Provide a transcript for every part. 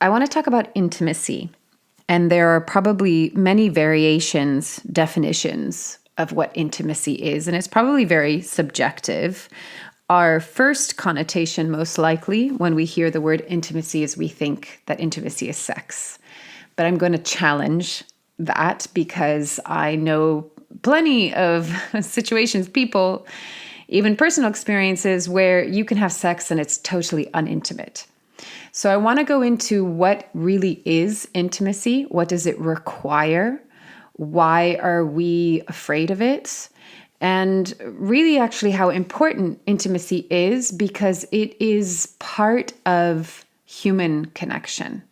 I want to talk about intimacy. And there are probably many variations, definitions of what intimacy is. And it's probably very subjective. Our first connotation, most likely, when we hear the word intimacy, is we think that intimacy is sex. But I'm going to challenge that because I know plenty of situations, people, even personal experiences where you can have sex and it's totally unintimate. So I want to go into what really is intimacy. What does it require? Why are we afraid of it? And really actually how important intimacy is, because it is part of human connection.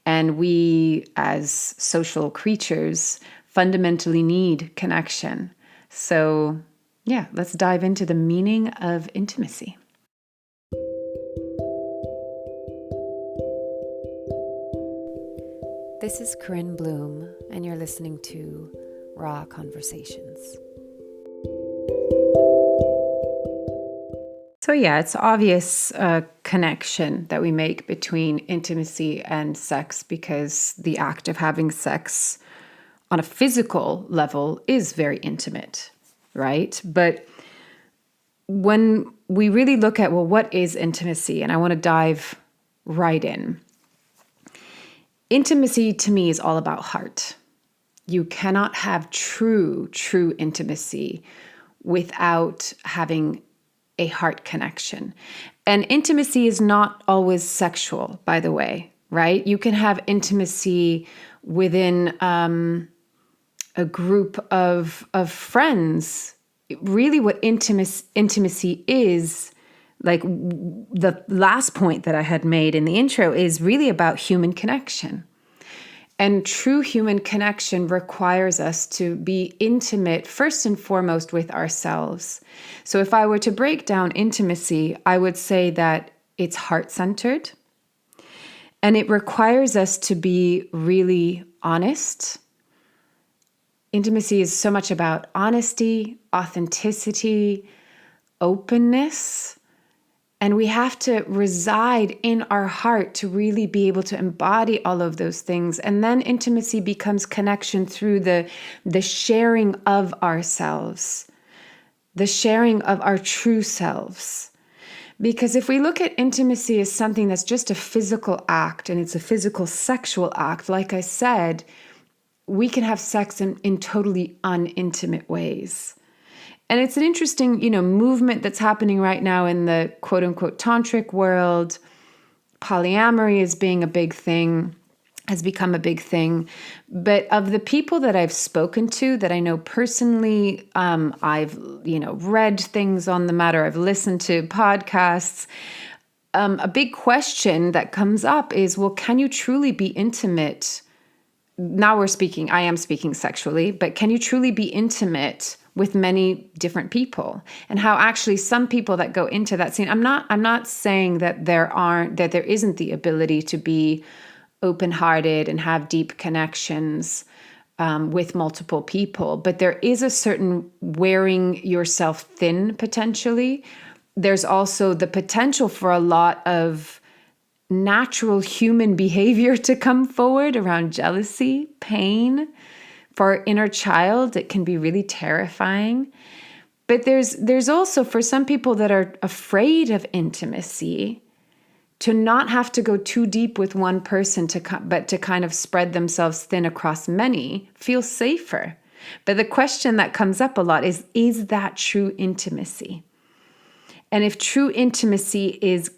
And we as social creatures fundamentally need connection. So yeah, let's dive into the meaning of intimacy. This is Corinne Bloom, and you're listening to Raw Conversations. So yeah, it's obvious connection that we make between intimacy and sex, because the act of having sex on a physical level is very intimate, right? But when we really look at, well, what is intimacy? And I want to dive right in. Intimacy to me is all about heart. You cannot have true intimacy without having a heart connection. And intimacy is not always sexual, by the way, right? You can have intimacy within a group of friends. Really what intimacy is, like the last point that I had made in the intro, is really about human connection. And true human connection requires us to be intimate first and foremost with ourselves. So if I were to break down intimacy, I would say that it's heart-centered, and it requires us to be really honest. Intimacy is so much about honesty, authenticity, openness. And we have to reside in our heart to really be able to embody all of those things. And then intimacy becomes connection through the sharing of ourselves, the sharing of our true selves. Because if we look at intimacy as something that's just a physical act, and it's a physical sexual act, like I said, we can have sex in totally unintimate ways. And it's an interesting, movement that's happening right now in the quote unquote tantric world. Polyamory is being a big thing, has become a big thing. But of the people that I've spoken to, that I know personally, I've, read things on the matter, I've listened to podcasts. A big question that comes up is, well, can you truly be intimate? Now I am speaking sexually, but can you truly be intimate with many different people? And how actually some people that go into that scene, I'm not saying that there isn't the ability to be open-hearted and have deep connections with multiple people, but there is a certain wearing yourself thin potentially. There's also the potential for a lot of natural human behavior to come forward around jealousy, pain. For our inner child, it can be really terrifying. But there's also, for some people that are afraid of intimacy, to not have to go too deep with one person, but to kind of spread themselves thin across many, feels safer. But the question that comes up a lot is that true intimacy? And if true intimacy is,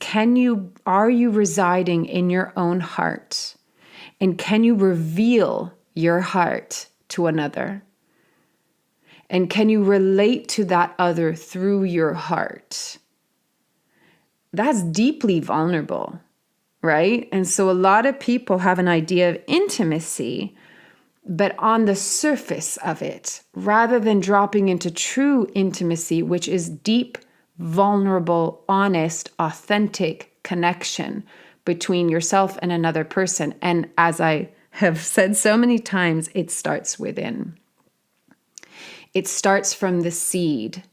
are you residing in your own heart? And can you reveal your heart to another? And can you relate to that other through your heart? That's deeply vulnerable, right? And so a lot of people have an idea of intimacy, but on the surface of it, rather than dropping into true intimacy, which is deep, vulnerable, honest, authentic connection between yourself and another person. And as I have said so many times, it starts within. It starts from the seed.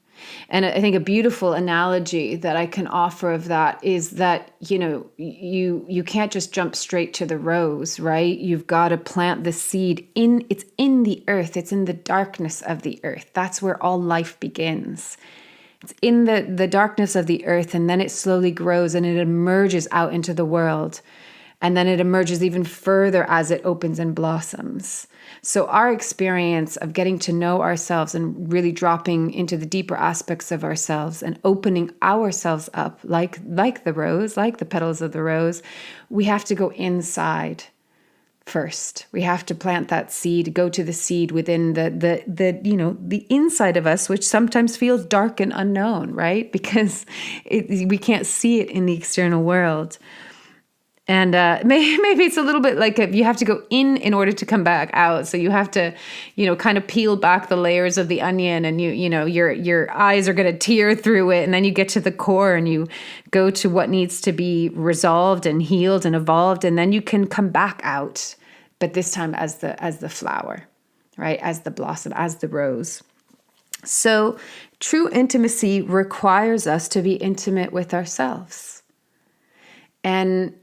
And I think a beautiful analogy that I can offer of that is that, you can't just jump straight to the rose, right? You've got to plant the seed it's in the earth. It's in the darkness of the earth. That's where all life begins. It's in the darkness of the earth, and then it slowly grows and it emerges out into the world. And then it emerges even further as it opens and blossoms. So our experience of getting to know ourselves and really dropping into the deeper aspects of ourselves and opening ourselves up like the rose, like the petals of the rose, we have to go inside first. We have to plant that seed, go to the seed within the inside of us, which sometimes feels dark and unknown, right? Because we can't see it in the external world. And maybe it's a little bit like you have to go in order to come back out. So you have to, kind of peel back the layers of the onion, and your eyes are going to tear through it. And then you get to the core and you go to what needs to be resolved and healed and evolved. And then you can come back out, but this time as the flower, right? As the blossom, as the rose. So true intimacy requires us to be intimate with ourselves. And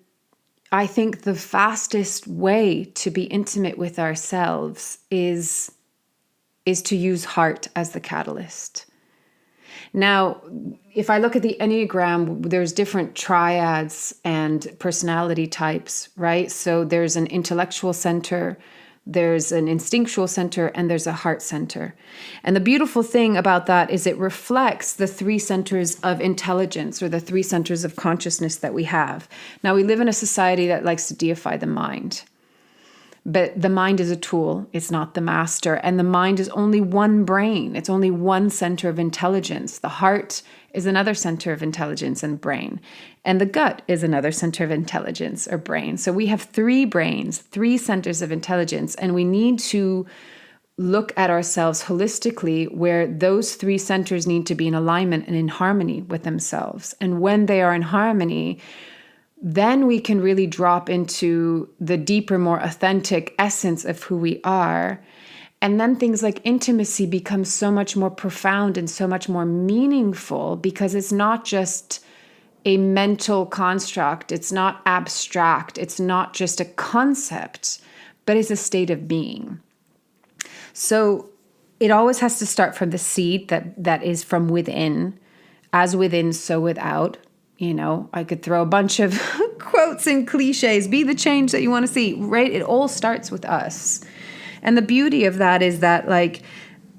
I think the fastest way to be intimate with ourselves is to use heart as the catalyst. Now, if I look at the Enneagram, there's different triads and personality types, right? So there's an intellectual center, there's an instinctual center, and there's a heart center. And the beautiful thing about that is it reflects the three centers of intelligence, or the three centers of consciousness that we have. Now, we live in a society that likes to deify the mind. But the mind is a tool. It's not the master. And the mind is only one brain. It's only one center of intelligence. The heart is another center of intelligence and brain. And the gut is another center of intelligence or brain. So we have three brains, three centers of intelligence. And we need to look at ourselves holistically, where those three centers need to be in alignment and in harmony with themselves. And when they are in harmony, then we can really drop into the deeper, more authentic essence of who we are. And then things like intimacy become so much more profound and so much more meaningful, because it's not just a mental construct. It's not abstract. It's not just a concept, but it's a state of being. So it always has to start from the seed that is from within. As within, so without. I could throw a bunch of quotes and cliches, be the change that you want to see, right? It all starts with us. And the beauty of that is that,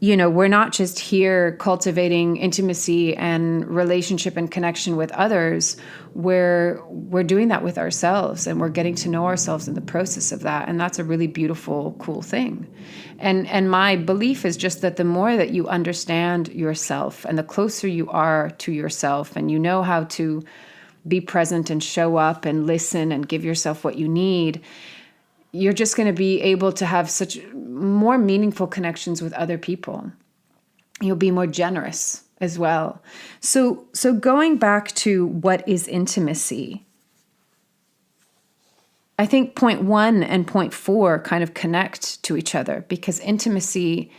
we're not just here cultivating intimacy and relationship and connection with others. We're doing that with ourselves, and we're getting to know ourselves in the process of that. And that's a really beautiful, cool thing. And my belief is just that the more that you understand yourself, and the closer you are to yourself, and you know how to be present and show up and listen and give yourself what you need, you're just going to be able to have such more meaningful connections with other people. You'll be more generous as well. So going back to what is intimacy, I think point 1 and point 4 kind of connect to each other, because intimacy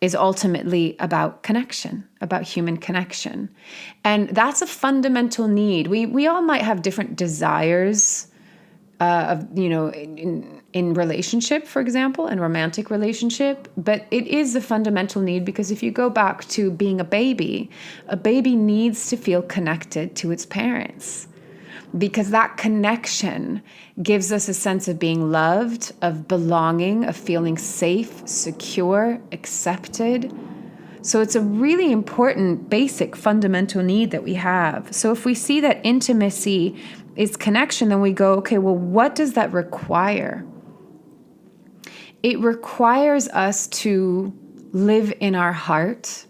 is ultimately about connection, about human connection. And that's a fundamental need. We all might have different desires in relationship, for example, in romantic relationship, but it is a fundamental need, because if you go back to being a baby needs to feel connected to its parents, because that connection gives us a sense of being loved, of belonging, of feeling safe, secure, accepted. So it's a really important, basic, fundamental need that we have. So if we see that intimacy is connection, then we go, okay, well, what does that require? It requires us to live in our heart,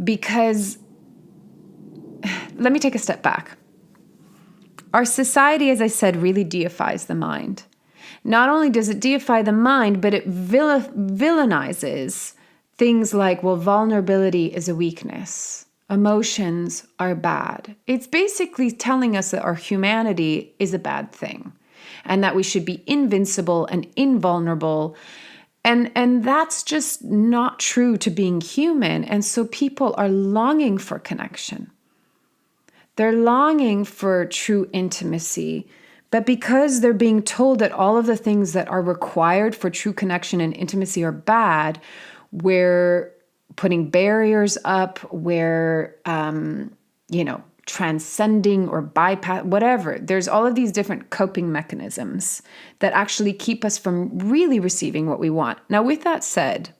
because let me take a step back. Our society, as I said, really deifies the mind. Not only does it deify the mind, but it villainizes things like, well, vulnerability is a weakness. Emotions are bad. It's basically telling us that our humanity is a bad thing, and that we should be invincible and invulnerable And that's just not true to being human. And so people are longing for connection. They're longing for true intimacy. But because they're being told that all of the things that are required for true connection and intimacy are bad, we're putting barriers up, we're, transcending or bypass, whatever. There's all of these different coping mechanisms that actually keep us from really receiving what we want. Now, with that said,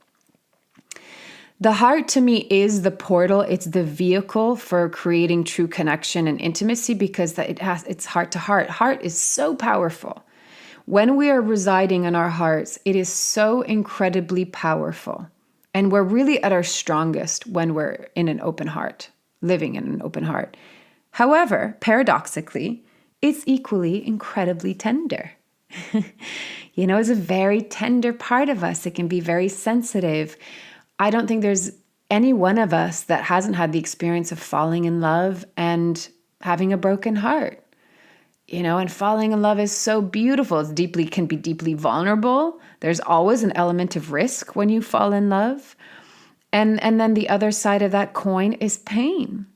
the heart to me is the portal. It's the vehicle for creating true connection and intimacy because it's heart to heart. Heart is so powerful. When we are residing in our hearts, it is so incredibly powerful. And we're really at our strongest when we're in an open heart, living in an open heart. However, paradoxically, it's equally incredibly tender. It's a very tender part of us. It can be very sensitive. I don't think there's any one of us that hasn't had the experience of falling in love and having a broken heart. And falling in love is so beautiful. Can be deeply vulnerable. There's always an element of risk when you fall in love. And then the other side of that coin is pain,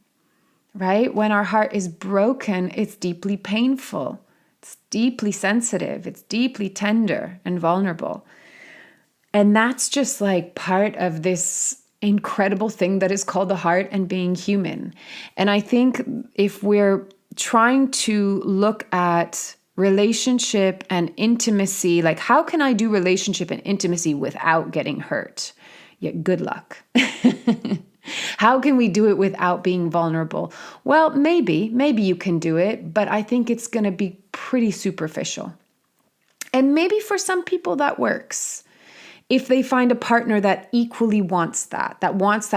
right? When our heart is broken, it's deeply painful. It's deeply sensitive. It's deeply tender and vulnerable. And that's just like part of this incredible thing that is called the heart and being human. And I think if we're trying to look at relationship and intimacy, like how can I do relationship and intimacy without getting hurt? Yeah, good luck. How can we do it without being vulnerable? Well, maybe you can do it, but I think it's going to be pretty superficial. And maybe for some people that works. If they find a partner that equally wants that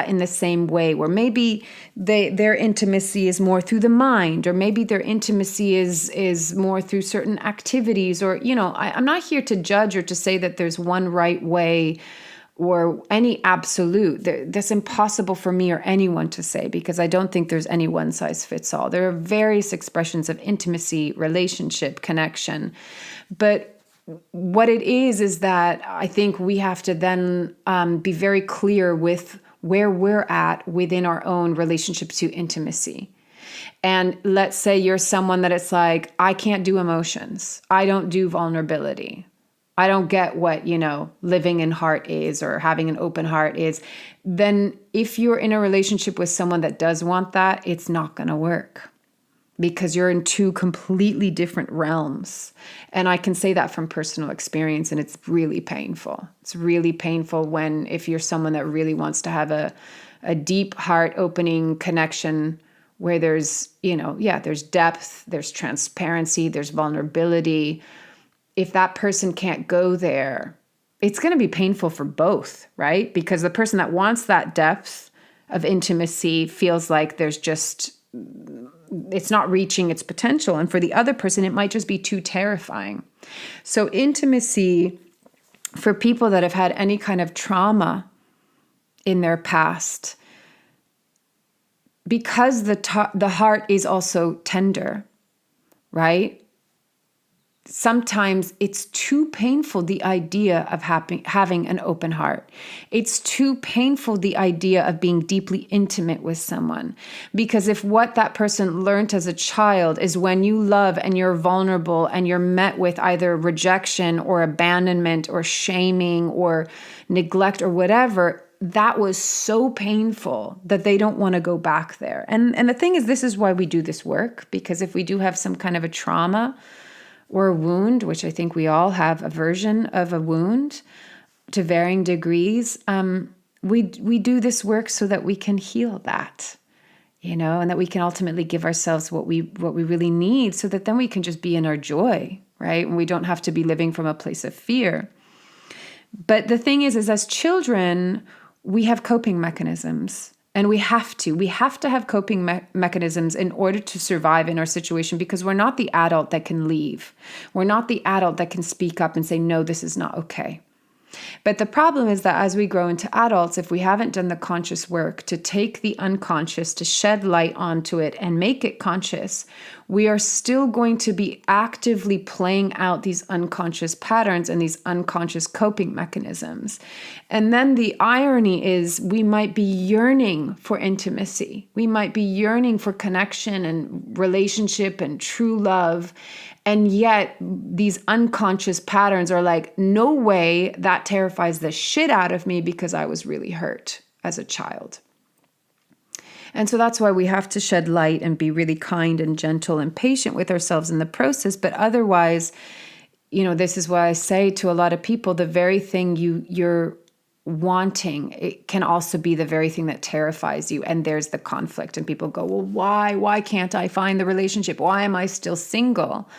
in the same way, where maybe their intimacy is more through the mind, or maybe their intimacy is more through certain activities, or, I'm not here to judge or to say that there's one right way or any absolute. That's impossible for me or anyone to say, because I don't think there's any one size fits all. There are various expressions of intimacy, relationship, connection. But what it is that I think we have to then be very clear with where we're at within our own relationship to intimacy. And let's say you're someone that it's like, I can't do emotions. I don't do vulnerability. I don't get what, living in heart is or having an open heart is. Then if you're in a relationship with someone that does want that, it's not going to work. Because you're in two completely different realms. And I can say that from personal experience, and it's really painful. It's really painful if you're someone that really wants to have a deep heart opening connection where there's, there's depth, there's transparency, there's vulnerability. If that person can't go there, it's going to be painful for both, right? Because the person that wants that depth of intimacy feels like it's not reaching its potential. And for the other person, it might just be too terrifying. So intimacy, for people that have had any kind of trauma in their past, because the heart is also tender, right? Sometimes it's too painful, the idea of having an open heart. It's too painful, the idea of being deeply intimate with someone. Because if what that person learned as a child is when you love and you're vulnerable and you're met with either rejection or abandonment or shaming or neglect or whatever, that was so painful that they don't want to go back there. And the thing is, this is why we do this work, because if we do have some kind of a trauma or a wound, which I think we all have a version of a wound to varying degrees, we do this work so that we can heal that, and that we can ultimately give ourselves what we really need, so that then we can just be in our joy, right? And we don't have to be living from a place of fear. But the thing is as children, we have coping mechanisms. And we have to have coping mechanisms in order to survive in our situation, because we're not the adult that can leave. We're not the adult that can speak up and say, no, this is not okay. But the problem is that as we grow into adults, if we haven't done the conscious work to take the unconscious, to shed light onto it and make it conscious, we are still going to be actively playing out these unconscious patterns and these unconscious coping mechanisms. And then the irony is we might be yearning for intimacy. We might be yearning for connection and relationship and true love. And yet these unconscious patterns are like, no way, that terrifies the shit out of me because I was really hurt as a child. And so that's why we have to shed light and be really kind and gentle and patient with ourselves in the process. But otherwise, this is why I say to a lot of people, the very thing you're wanting, it can also be the very thing that terrifies you. And there's the conflict. And people go, well, why can't I find the relationship? Why am I still single?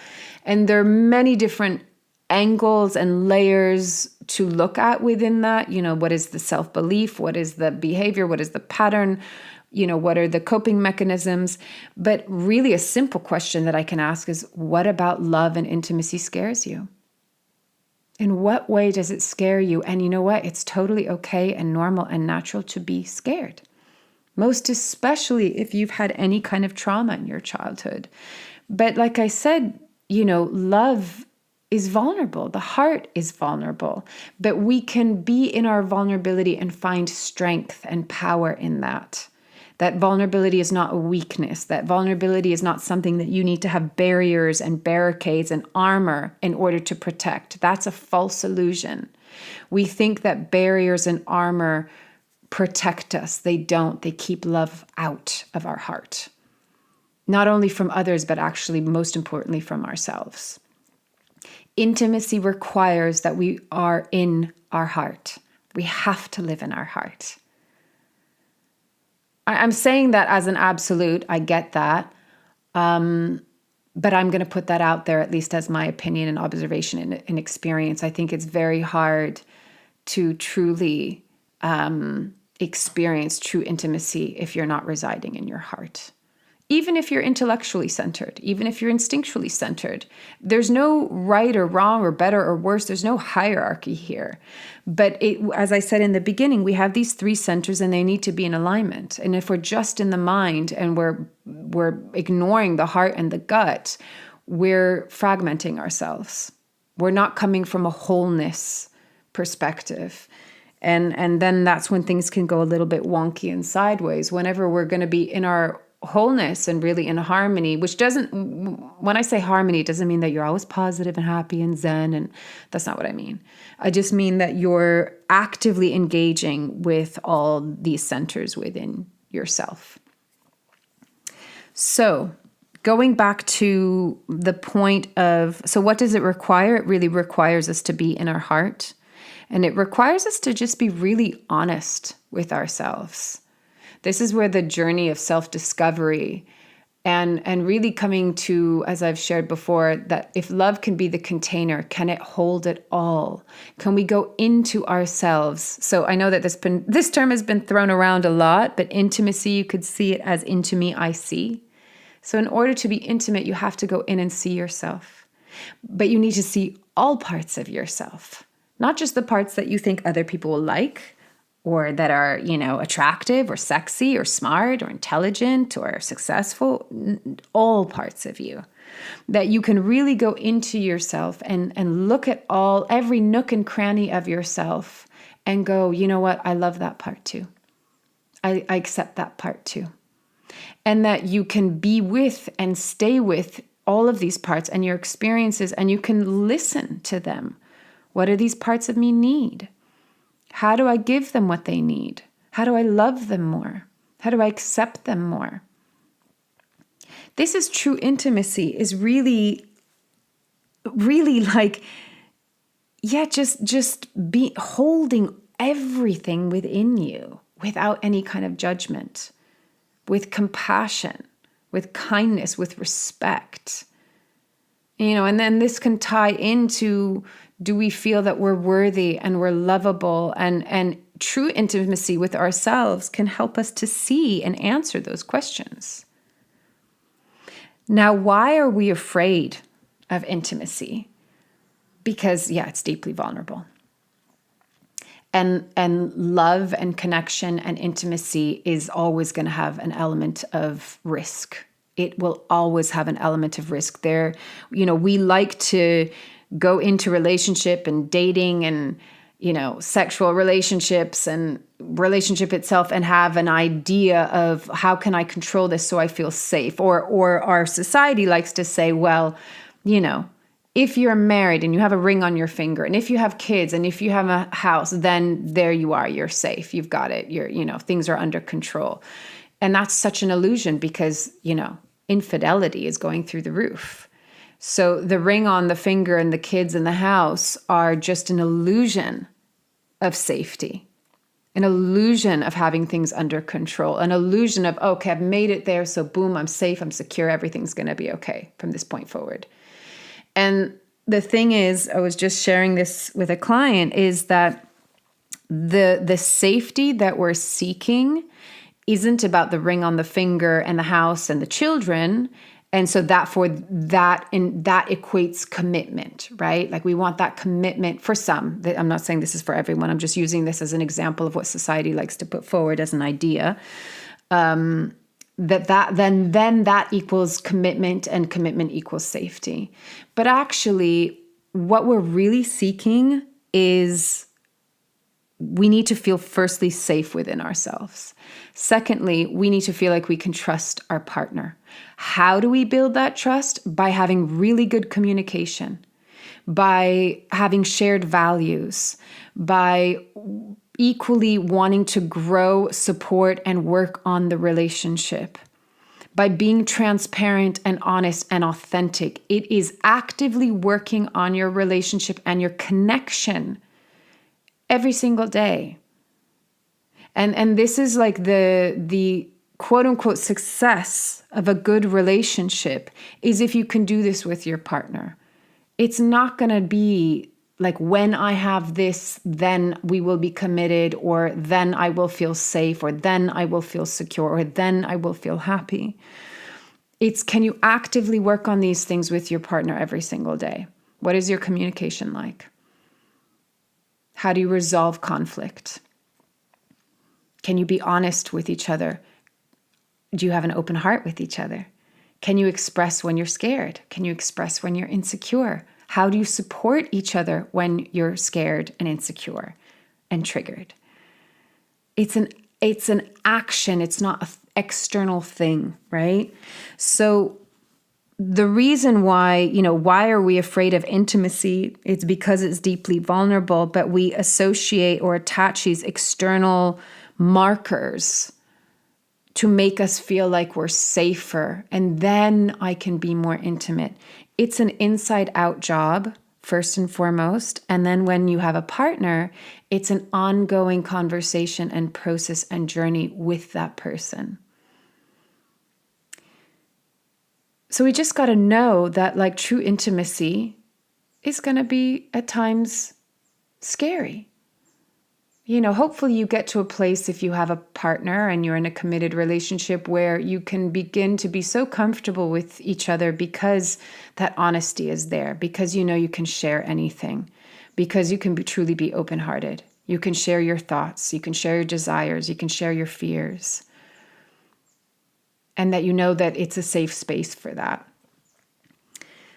And there are many different angles and layers to look at within that. What is the self-belief? What is the behavior? What is the pattern? What are the coping mechanisms? But really a simple question that I can ask is, what about love and intimacy scares you? In what way does it scare you? And you know what? It's totally okay and normal and natural to be scared. Most especially if you've had any kind of trauma in your childhood. But like I said, love is vulnerable. The heart is vulnerable. But we can be in our vulnerability and find strength and power in that. That vulnerability is not a weakness. That vulnerability is not something that you need to have barriers and barricades and armor in order to protect. That's a false illusion. We think that barriers and armor protect us. They don't. They keep love out of our heart. Not only from others, but actually, most importantly, from ourselves. Intimacy requires that we are in our heart. We have to live in our heart. I'm saying that as an absolute. I get that. But I'm going to put that out there, at least as my opinion and observation and experience. I think it's very hard to truly experience true intimacy if you're not residing in your heart. Even if you're intellectually centered, even if you're instinctually centered, there's no right or wrong or better or worse. There's no hierarchy here. But as I said in the beginning, we have these three centers and they need to be in alignment. And if we're just in the mind and we're ignoring the heart and the gut, we're fragmenting ourselves. We're not coming from a wholeness perspective. And then that's when things can go a little bit wonky and sideways. Whenever we're going to be in our wholeness and really in harmony, which doesn't, when I say harmony, it doesn't mean that you're always positive and happy and zen, and that's not what I mean. I just mean that you're actively engaging with all these centers within yourself. So going back to the point of, so what does it require? It really requires us to be in our heart, and it requires us to just be really honest with ourselves. This is where the journey of self-discovery and really coming to, as I've shared before, that if love can be the container, can it hold it all? Can we go into ourselves? So I know that this term has been thrown around a lot, but intimacy, you could see it as into me, I see. So in order to be intimate, you have to go in and see yourself. But you need to see all parts of yourself, not just the parts that you think other people will like, or that are, attractive or sexy or smart or intelligent or successful, all parts of you. That you can really go into yourself and look at every nook and cranny of yourself and go, you know what, I love that part too. I accept that part too. And that you can be with and stay with all of these parts and your experiences, and you can listen to them. What do these parts of me need? How do I give them what they need? How do I love them more? How do I accept them more? This is true intimacy, is really, really like, just be holding everything within you without any kind of judgment, with compassion, with kindness, with respect. And then this can tie into, do we feel that we're worthy and we're lovable? And true intimacy with ourselves can help us to see and answer those questions. Now, why are we afraid of intimacy? Because, it's deeply vulnerable. And love and connection and intimacy is always going to have an element of risk. It will always have an element of risk there. We like to go into relationship and dating and, sexual relationships and relationship itself and have an idea of how can I control this so I feel safe? Or our society likes to say, well, if you're married and you have a ring on your finger, and if you have kids, and if you have a house, then there you are, you're safe. You've got it. Things are under control. And that's such an illusion because, infidelity is going through the roof. So the ring on the finger and the kids in the house are just an illusion of safety, an illusion of having things under control, an illusion of, okay, I've made it there. So boom, I'm safe, I'm secure. Everything's going to be okay from this point forward. And the thing is, I was just sharing this with a client, is that the safety that we're seeking isn't about the ring on the finger and the house and the children. And so that equates commitment, right? Like we want that commitment for some. I'm not saying this is for everyone. I'm just using this as an example of what society likes to put forward as an idea. Then that equals commitment, and commitment equals safety. But actually, what we're really seeking is, we need to feel firstly safe within ourselves. Secondly, we need to feel like we can trust our partner. How do we build that trust? By having really good communication, by having shared values, by equally wanting to grow, support, and work on the relationship, by being transparent and honest and authentic. It is actively working on your relationship and your connection every single day. And this is like the quote unquote success of a good relationship is if you can do this with your partner. It's not going to be like, when I have this, then we will be committed, or then I will feel safe, or then I will feel secure, or then I will feel happy. It's, can you actively work on these things with your partner every single day? What is your communication like? How do you resolve conflict? Can you be honest with each other? Do you have an open heart with each other? Can you express when you're scared? Can you express when you're insecure? How do you support each other when you're scared and insecure and triggered? It's an action. It's not an external thing, right? So the reason why are we afraid of intimacy? It's because it's deeply vulnerable, but we associate or attach these external markers to make us feel like we're safer, and then I can be more intimate. It's an inside out job, first and foremost. And then when you have a partner, it's an ongoing conversation and process and journey with that person. So we just got to know that, like, true intimacy is going to be at times scary. Hopefully you get to a place, if you have a partner and you're in a committed relationship, where you can begin to be so comfortable with each other because that honesty is there, because you can share anything, because you can truly be open-hearted. You can share your thoughts, you can share your desires, you can share your fears, and that that it's a safe space for that.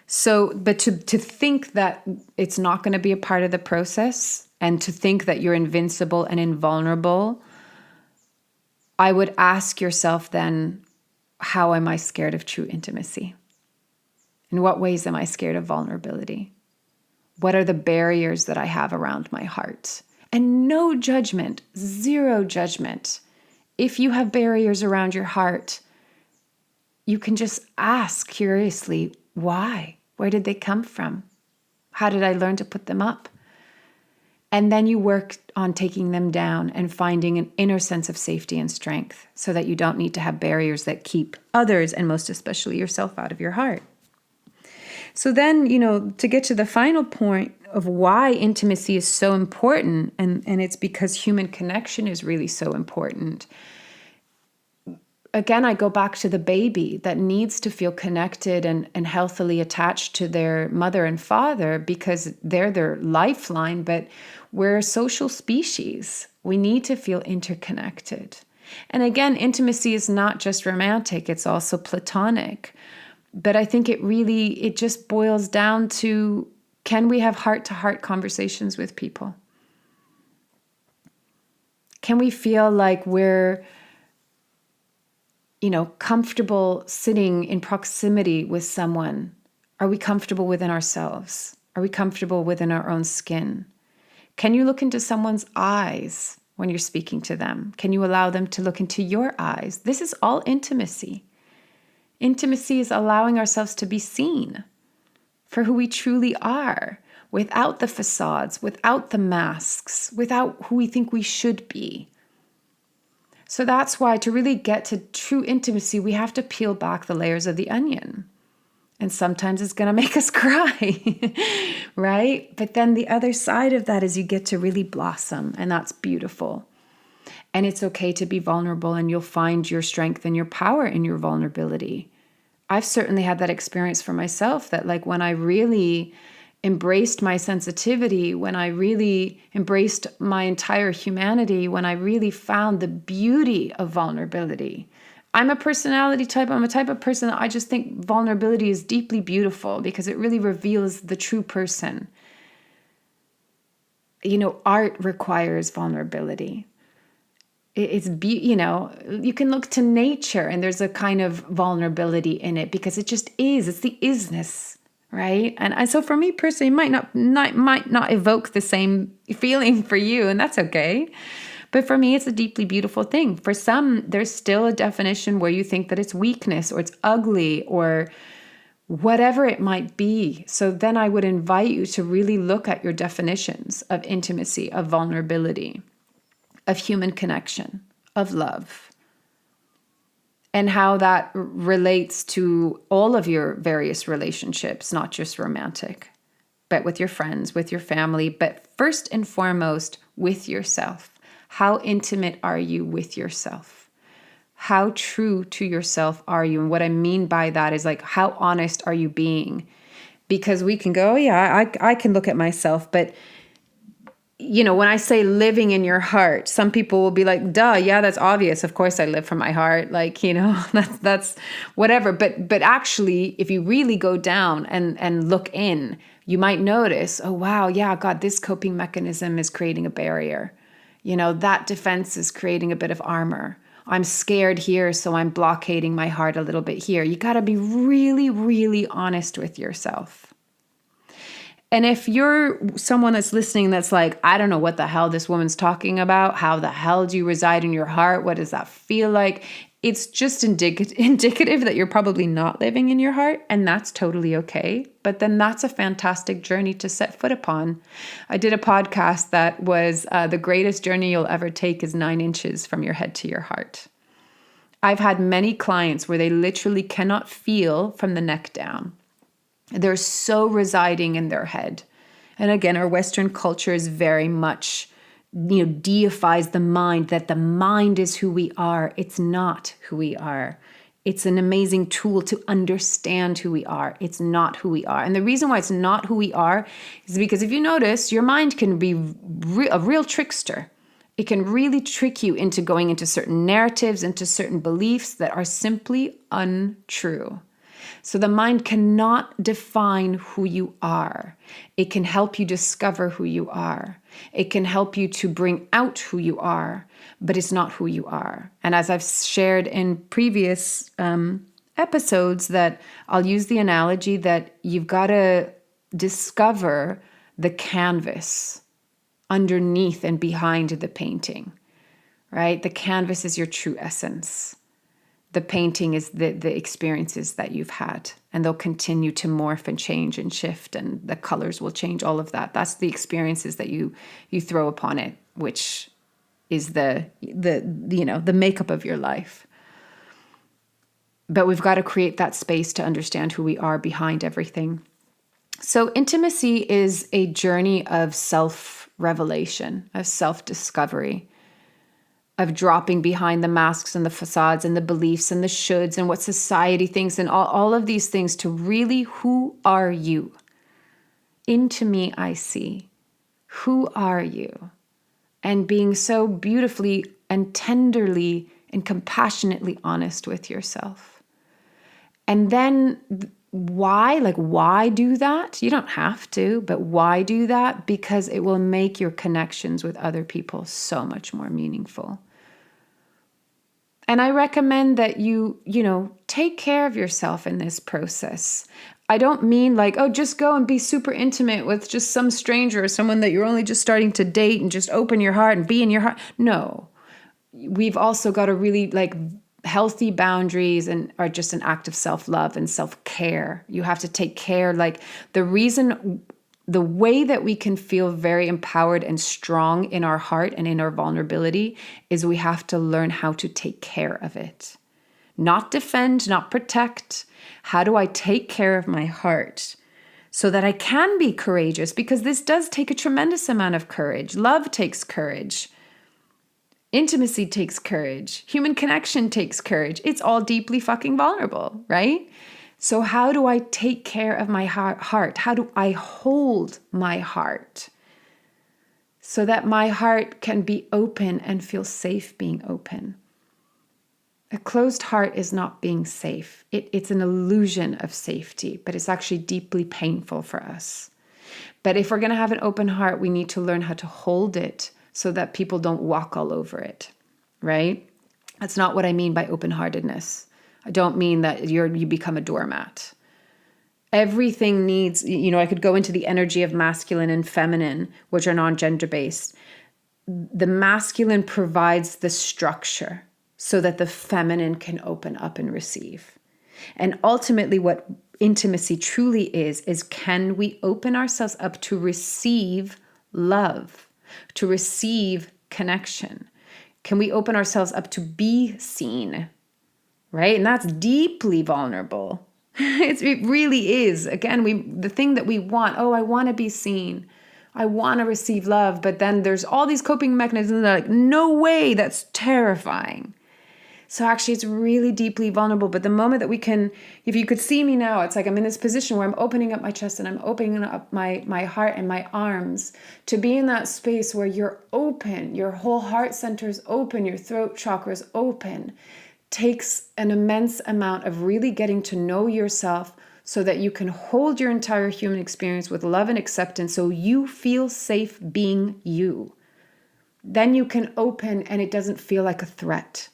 So, but to think that it's not going to be a part of the process, and to think that you're invincible and invulnerable, I would ask yourself then, how am I scared of true intimacy? In what ways am I scared of vulnerability? What are the barriers that I have around my heart? And no judgment, zero judgment. If you have barriers around your heart, you can just ask curiously, why? Where did they come from? How did I learn to put them up? And then you work on taking them down and finding an inner sense of safety and strength, so that you don't need to have barriers that keep others, and most especially yourself, out of your heart. So then, to get to the final point of why intimacy is so important, and it's because human connection is really so important. again, I go back to the baby that needs to feel connected and healthily attached to their mother and father because they're their lifeline, but we're a social species. We need to feel interconnected. And again, intimacy is not just romantic, it's also platonic. But I think it just boils down to, can we have heart-to-heart conversations with people? Can we feel like we're, comfortable sitting in proximity with someone? Are we comfortable within ourselves? Are we comfortable within our own skin? Can you look into someone's eyes when you're speaking to them? Can you allow them to look into your eyes? This is all intimacy. Intimacy is allowing ourselves to be seen for who we truly are, without the facades, without the masks, without who we think we should be. So that's why, to really get to true intimacy, we have to peel back the layers of the onion. And sometimes it's going to make us cry, right? But then the other side of that is you get to really blossom, and that's beautiful. And it's okay to be vulnerable, and you'll find your strength and your power in your vulnerability. I've certainly had that experience for myself, that like when I really embraced my sensitivity, when I really embraced my entire humanity, when I really found the beauty of vulnerability. I'm a personality type. I'm a type of person that I just think vulnerability is deeply beautiful because it really reveals the true person. Art requires vulnerability. It's you can look to nature and there's a kind of vulnerability in it because it just is. It's the isness, right? And so for me personally, it might not evoke the same feeling for you, and that's okay. But for me, it's a deeply beautiful thing. For some, there's still a definition where you think that it's weakness or it's ugly or whatever it might be. So then I would invite you to really look at your definitions of intimacy, of vulnerability, of human connection, of love, and how that relates to all of your various relationships, not just romantic, but with your friends, with your family, but first and foremost, with yourself. How intimate are you with yourself? How true to yourself are you? And what I mean by that is like, how honest are you being? Because we can go, oh yeah, I can look at myself, but when I say living in your heart, some people will be like, duh, yeah, that's obvious. Of course I live from my heart. Like, that's whatever. But actually, if you really go down and look in, you might notice, oh, wow, yeah, God, this coping mechanism is creating a barrier. That defense is creating a bit of armor. I'm scared here, so I'm blockading my heart a little bit here. You got to be really, really honest with yourself. And if you're someone that's listening that's like, I don't know what the hell this woman's talking about. How the hell do you reside in your heart? What does that feel like? It's just indicative that you're probably not living in your heart, and that's totally okay. But then that's a fantastic journey to set foot upon. I did a podcast that was the greatest journey you'll ever take is 9 inches from your head to your heart. I've had many clients where they literally cannot feel from the neck down. They're so residing in their head. And again, our Western culture is very much, deifies the mind, that the mind is who we are. It's not who we are. It's an amazing tool to understand who we are. It's not who we are. And the reason why it's not who we are is because if you notice, your mind can be a real trickster. It can really trick you into going into certain narratives, into certain beliefs that are simply untrue. So the mind cannot define who you are. It can help you discover who you are. It can help you to bring out who you are, but it's not who you are. And as I've shared in previous episodes, that I'll use the analogy that you've got to discover the canvas underneath and behind the painting, right? The canvas is your true essence. The painting is the experiences that you've had, and they'll continue to morph and change and shift, and the colors will change, all of that. That's the experiences that you throw upon it, which is the makeup of your life. But we've got to create that space to understand who we are behind everything. So intimacy is a journey of self-revelation, of self-discovery. of dropping behind the masks and the facades and the beliefs and the shoulds and what society thinks and all of these things to really, who are you? Into me I see. Who are you? And being so beautifully and tenderly and compassionately honest with yourself. And then why? Like, why do that? You don't have to, but why do that? Because it will make your connections with other people so much more meaningful. And I recommend that you take care of yourself in this process. I don't mean like, oh, just go and be super intimate with just some stranger or someone that you're only just starting to date and just open your heart and be in your heart. No, we've also got to really like healthy boundaries and are just an act of self-love and self-care. You have to take care. Like the way that we can feel very empowered and strong in our heart and in our vulnerability is we have to learn how to take care of it. Not defend, not protect. How do I take care of my heart so that I can be courageous? Because this does take a tremendous amount of courage. Love takes courage. Intimacy takes courage. Human connection takes courage. It's all deeply fucking vulnerable, right? So how do I take care of my heart? How do I hold my heart so that my heart can be open and feel safe being open? A closed heart is not being safe. It's an illusion of safety, but it's actually deeply painful for us. But if we're going to have an open heart, we need to learn how to hold it so that people don't walk all over it, right? That's not what I mean by open-heartedness. I don't mean that you become a doormat. Everything needs, I could go into the energy of masculine and feminine, which are non-gender based. The masculine provides the structure so that the feminine can open up and receive. And ultimately what intimacy truly is can we open ourselves up to receive love, to receive connection? Can we open ourselves up to be seen? Right? And that's deeply vulnerable. It really is. Again, the thing that we want, I want to be seen. I want to receive love. But then there's all these coping mechanisms that are like, no way, that's terrifying. So actually, it's really deeply vulnerable. But the moment that we can, if you could see me now, it's like I'm in this position where I'm opening up my chest and I'm opening up my heart and my arms to be in that space where you're open, your whole heart center is open, your throat chakra is open. Takes an immense amount of really getting to know yourself so that you can hold your entire human experience with love and acceptance so you feel safe being you. Then you can open and it doesn't feel like a threat.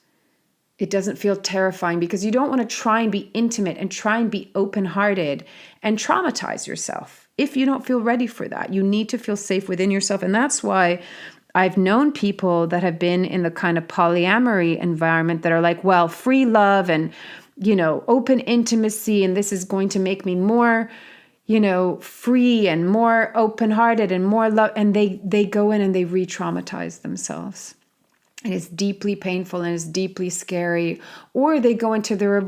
It doesn't feel terrifying because you don't want to try and be intimate and try and be open-hearted and traumatize yourself. If you don't feel ready for that, you need to feel safe within yourself. And that's why I've known people that have been in the kind of polyamory environment that are like, well, free love and, open intimacy, and this is going to make me more, free and more open-hearted and more love. And they go in and they re-traumatize themselves. And it's deeply painful and it's deeply scary. Or they go into their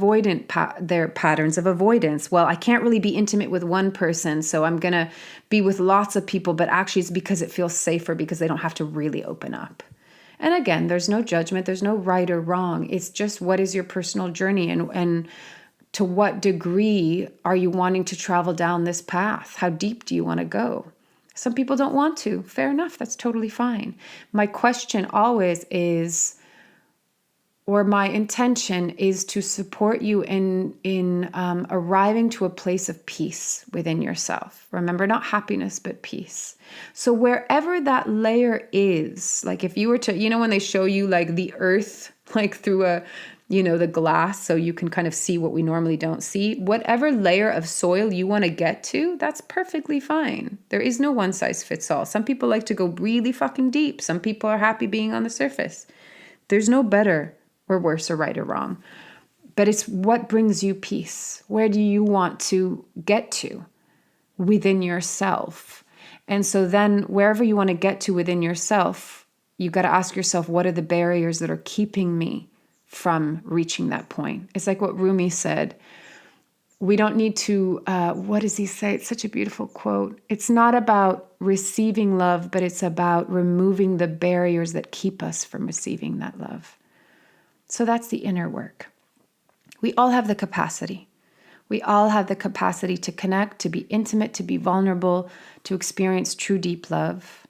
their patterns of avoidance. Well, I can't really be intimate with one person, so I'm going to be with lots of people. But actually, it's because it feels safer because they don't have to really open up. And again, there's no judgment. There's no right or wrong. It's just what is your personal journey and to what degree are you wanting to travel down this path? How deep do you want to go? Some people don't want to. Fair enough. That's totally fine. My question always is, or my intention is to support you in arriving to a place of peace within yourself. Remember, not happiness, but peace. So wherever that layer is, like if you were to, when they show you like the earth, like through the glass, so you can kind of see what we normally don't see. Whatever layer of soil you want to get to, that's perfectly fine. There is no one size fits all. Some people like to go really fucking deep. Some people are happy being on the surface. There's no better or worse or right or wrong. But it's what brings you peace. Where do you want to get to within yourself? And so then wherever you want to get to within yourself, you got to ask yourself, what are the barriers that are keeping me from reaching that point? It's like what Rumi said, We don't need to, what does he say? It's such a beautiful quote. It's not about receiving love, but it's about removing the barriers that keep us from receiving that love. So that's the inner work. We all have the capacity. We all have the capacity to connect, to be intimate, to be vulnerable, to experience true deep love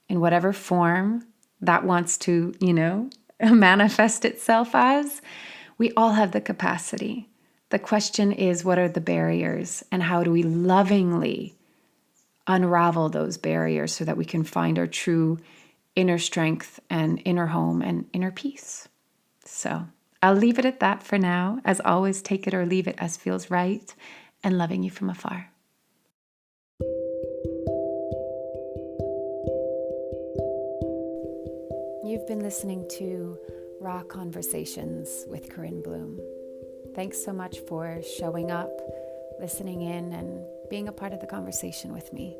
in whatever form that wants to, manifest itself as. We all have the capacity. The question is, what are the barriers and how do we lovingly unravel those barriers so that we can find our true inner strength and inner home and inner peace? So I'll leave it at that for now. As always, take it or leave it as feels right, and loving you from afar. You've been listening to Raw Conversations with Corinne Bloom. Thanks so much for showing up, listening in, and being a part of the conversation with me.